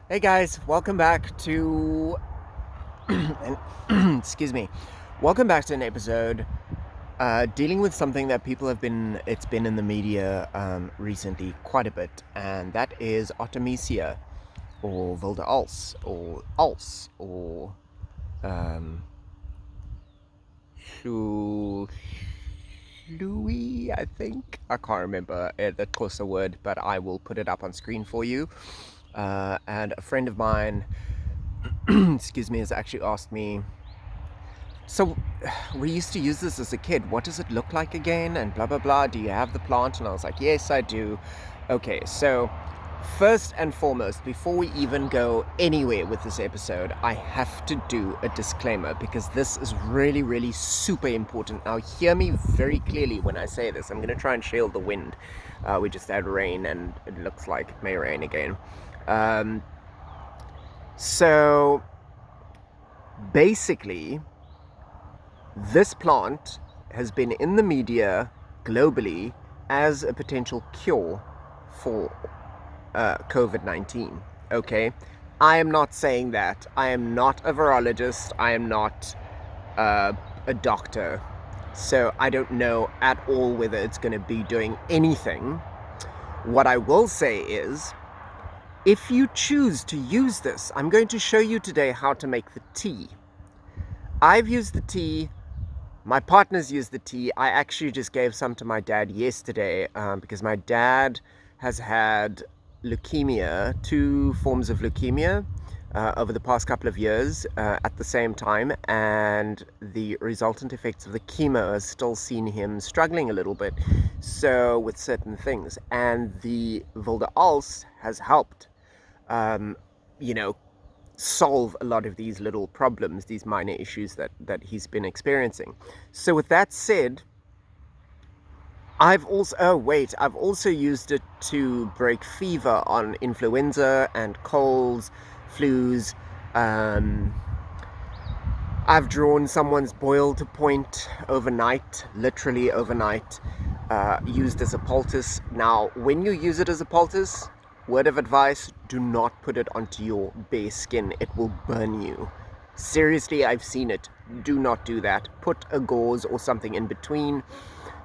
Hey guys, welcome back to excuse me. Welcome back to an episode dealing with something that people have been it's been in the media recently quite a bit, and that is Artemisia or Wilde-als or als or um Shu- Louis, I think. I can't remember the Xhosa word, but I will put it up on screen for you. And a friend of mine excuse me, has actually asked me, so we used to use this as a kid. What does it look like again? And blah, blah, blah. Do you have the plant? And I was like, yes, I do. Okay, so first and foremost, before we even go anywhere with this episode, I have to do a disclaimer because this is really, really super important. Now, hear me very clearly when I say this. I'm going to try and shield the wind. We just had rain and it looks like it may rain again. So basically, this plant has been in the media globally as a potential cure for COVID-19. Okay, I am not saying that. I am not a virologist. I am not a doctor. So I don't know at all whether it's going to be doing anything. What I will say is, if you choose to use this, I'm going to show you today how to make the tea. I've used the tea. My partner's used the tea. I actually just gave some to my dad yesterday because my dad has had leukemia, two forms of leukemia over the past couple of years at the same time, and the resultant effects of the chemo has still seen him struggling a little bit so with certain things, and the Wilde-als has helped you know, solve a lot of these little problems, these minor issues that he's been experiencing. So with that said, I've also used it to break fever on influenza and colds, flus. I've drawn someone's boil to point overnight, literally overnight, used as a poultice. Now, when you use it as a poultice, word of advice, do not put it onto your bare skin. It will burn you. Seriously, I've seen it. Do not do that. Put a gauze or something in between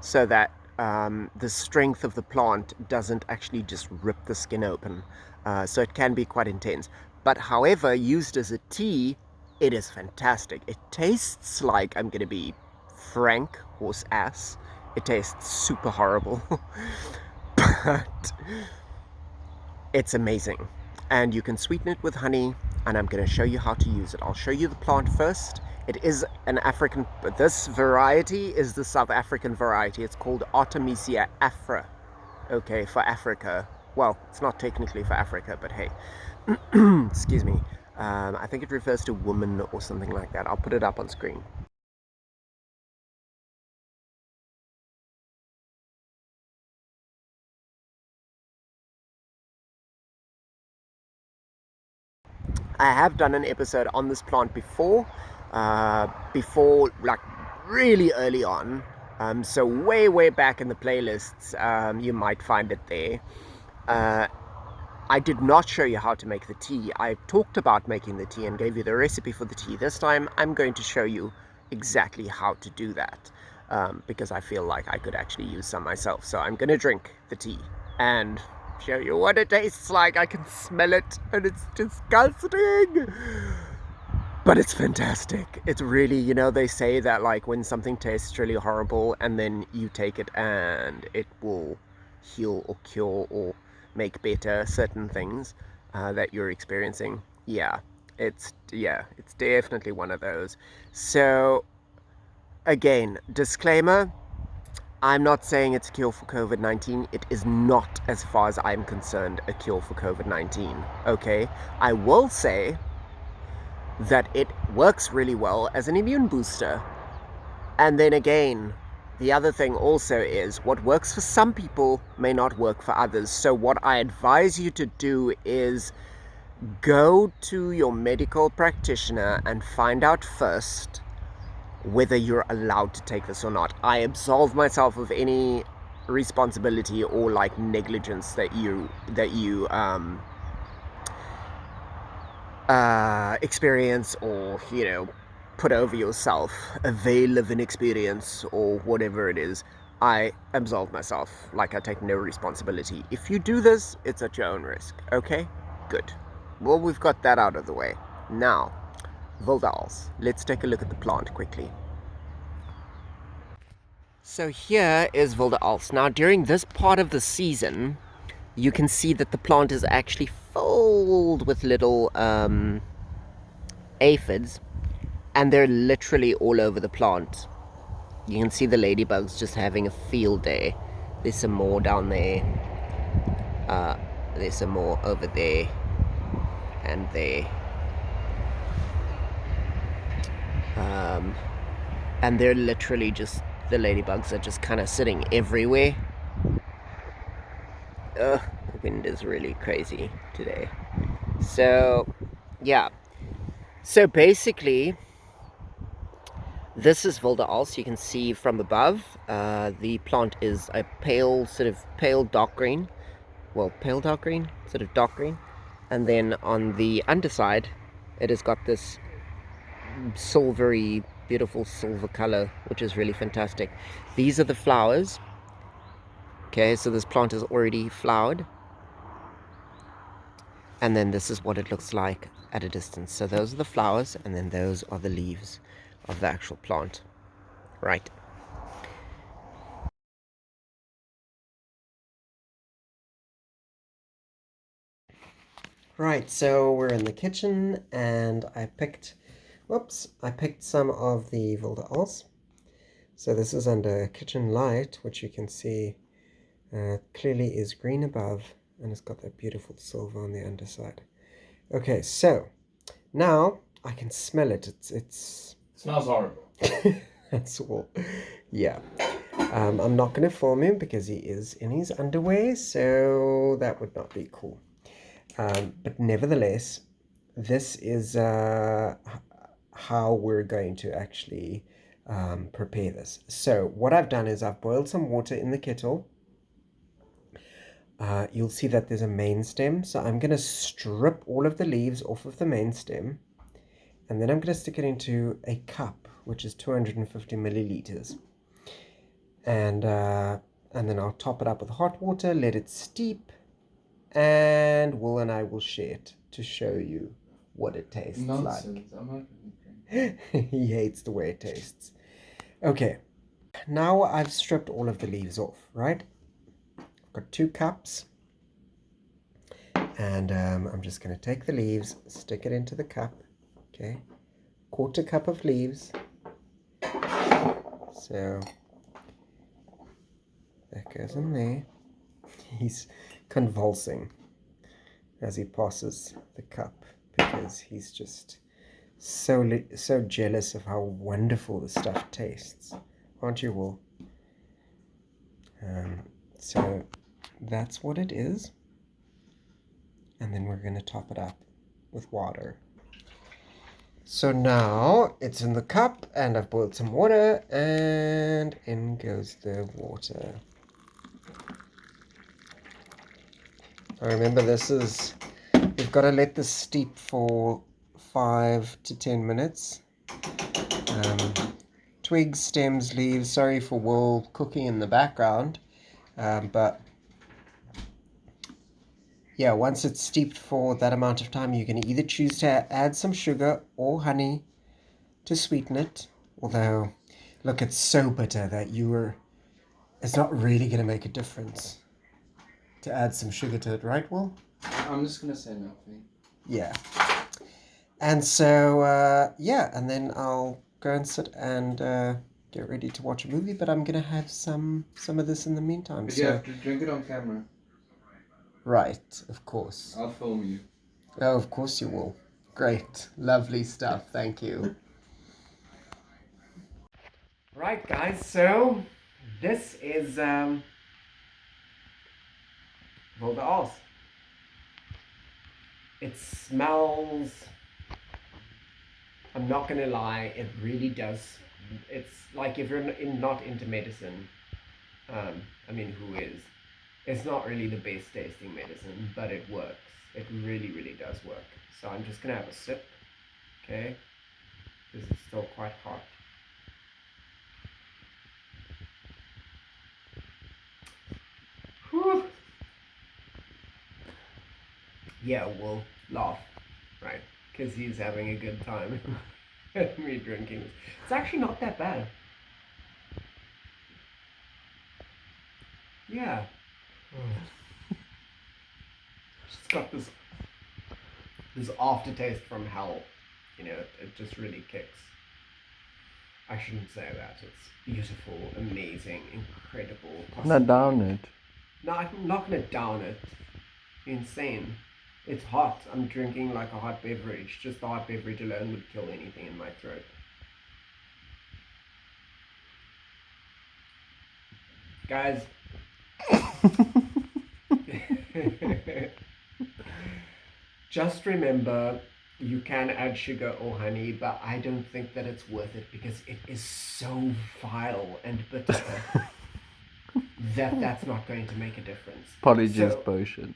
so that the strength of the plant doesn't actually just rip the skin open. So it can be quite intense. But however, used as a tea, it is fantastic. It tastes like, I'm going to be frank, horse ass. It tastes super horrible. But it's amazing, and you can sweeten it with honey, and I'm going to show you how to use it. I'll show you the plant first. It is an African, this variety is the South African variety. It's called Artemisia afra, okay, for Africa. Well, it's not technically for Africa, but hey, excuse me. I think it refers to woman or something like that. I'll put it up on screen. I have done an episode on this plant before like really early on. So way back in the playlists, you might find it there. Uh, I did not show you how to make the tea. I talked about making the tea and gave you the recipe for the tea. This time I'm going to show you exactly how to do that because I feel like I could actually use some myself. So I'm going to drink the tea and show you what it tastes like. I can smell it and it's disgusting, but it's fantastic. It's really, they say that like when something tastes really horrible and then you take it and it will heal or cure or make better certain things that you're experiencing. It's definitely one of those. So again, disclaimer, I'm not saying it's a cure for COVID-19. It is not, as far as I'm concerned, a cure for COVID-19, okay? I will say that it works really well as an immune booster. And then again, the other thing also is what works for some people may not work for others. So what I advise you to do is go to your medical practitioner and find out first whether you're allowed to take this or not. I absolve myself of any responsibility or like negligence that you experience, or, put over yourself, a veil of an experience, or whatever it is, I absolve myself. Like, I take no responsibility. If you do this, it's at your own risk. Okay? Good. Well, we've got that out of the way. Now, Wilde-als. Let's take a look at the plant quickly. So here is Wilde-als. Now, during this part of the season, you can see that the plant is actually filled with little aphids, and they're literally all over the plant. You can see the ladybugs just having a field day. There's some more down there. There's some more over there and there. And they're literally just, the ladybugs are just kind of sitting everywhere. The wind is really crazy today. So, yeah. So basically, this is Wilde-als. You can see from above, the plant is a pale, sort of pale dark green. Well, pale dark green, sort of dark green. And then on the underside, it has got this silvery, beautiful silver color, which is really fantastic. These are the flowers. Okay, so this plant is already flowered. And then this is what it looks like at a distance. So those are the flowers, and then those are the leaves of the actual plant. Right. Right, so we're in the kitchen, and I picked some of the Wilde-als. So this is under kitchen light, which you can see clearly is green above, and it's got that beautiful silver on the underside. Okay, so now I can smell it. It smells horrible. That's all. Yeah. I'm not going to film him because he is in his underwear, so that would not be cool. But nevertheless, this is how we're going to actually prepare this. So what I've done is I've boiled some water in the kettle. You'll see that there's a main stem, so I'm going to strip all of the leaves off of the main stem, and then I'm going to stick it into a cup, which is 250 milliliters. And then I'll top it up with hot water, let it steep, and Will and I will share it to show you what it tastes like. He hates the way it tastes. Okay, now I've stripped all of the leaves off, right? I've got 2 cups, and I'm just going to take the leaves, stick it into the cup. Okay, 1/4 cup of leaves. So that goes in there. He's convulsing as he passes the cup because he's just so jealous of how wonderful the stuff tastes, aren't you, Will? So that's what it is, and then we're going to top it up with water. So now it's in the cup, and I've boiled some water, and in goes the water. Remember, we've got to let this steep for 5 to 10 minutes. Twigs, stems, leaves, sorry for Will cooking in the background, but yeah, once it's steeped for that amount of time, you can either choose to add some sugar or honey to sweeten it. Although, look, it's so bitter that it's not really going to make a difference to add some sugar to it, right, Will? I'm just going to say nothing. Yeah. And so, yeah, and then I'll go and sit and get ready to watch a movie, but I'm going to have some of this in the meantime. But you have to drink it on camera. Right, of course. I'll film you. Oh, of course you will. Great. Lovely stuff. Thank you. Right, guys, so this is Wilde-als. It smells, I'm not going to lie, it really does. It's like, if you're not into medicine, I mean, who is? It's not really the best tasting medicine, but it works. It really, really does work. So I'm just gonna have a sip, okay? Because it's still quite hot. Whew. Yeah, we'll laugh, right? Because he's having a good time. Me drinking this. It's actually not that bad. Yeah. It's got this aftertaste from hell. You know, it just really kicks. I shouldn't say that. It's beautiful, amazing, incredible. Not down it. No, I'm not gonna down it. Insane. It's hot. I'm drinking like a hot beverage. Just the hot beverage alone would kill anything in my throat. Guys. Just remember, you can add sugar or honey, but I don't think that it's worth it because it is so vile and bitter that that's not going to make a difference. Polyjuice potion.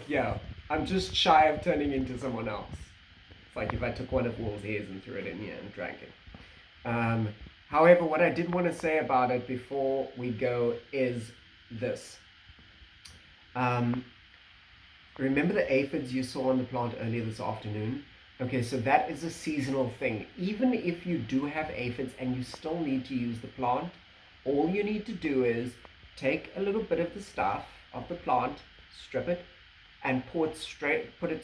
Yeah, I'm just shy of turning into someone else. It's like if I took one of Wol's hairs and threw it in here and drank it. However, what I did want to say about it before we go is this. Remember the aphids you saw on the plant earlier this afternoon? Okay, so that is a seasonal thing. Even if you do have aphids and you still need to use the plant, all you need to do is take a little bit of the stuff of the plant, strip it, and put it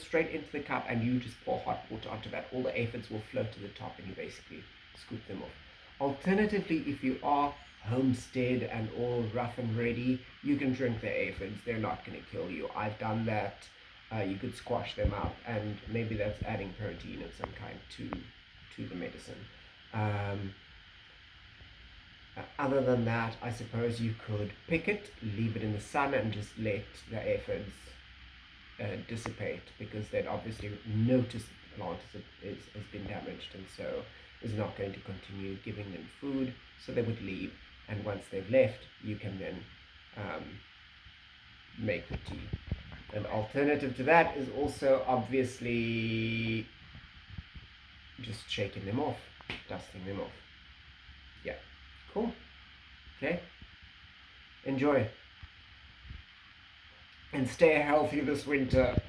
straight into the cup, and you just pour hot water onto that. All the aphids will float to the top and you basically scoop them off. Alternatively, if you are homestead and all rough and ready, you can drink the aphids. They're not going to kill you. I've done that. You could squash them out, and maybe that's adding protein of some kind to the medicine. Other than that, I suppose you could pick it, leave it in the sun, and just let the aphids dissipate, because they'd obviously notice that the plant has been damaged, and so is not going to continue giving them food, so they would leave. And once they've left, you can then make the tea. An alternative to that is also obviously just shaking them off, dusting them off. Yeah, cool. Okay, enjoy. And stay healthy this winter.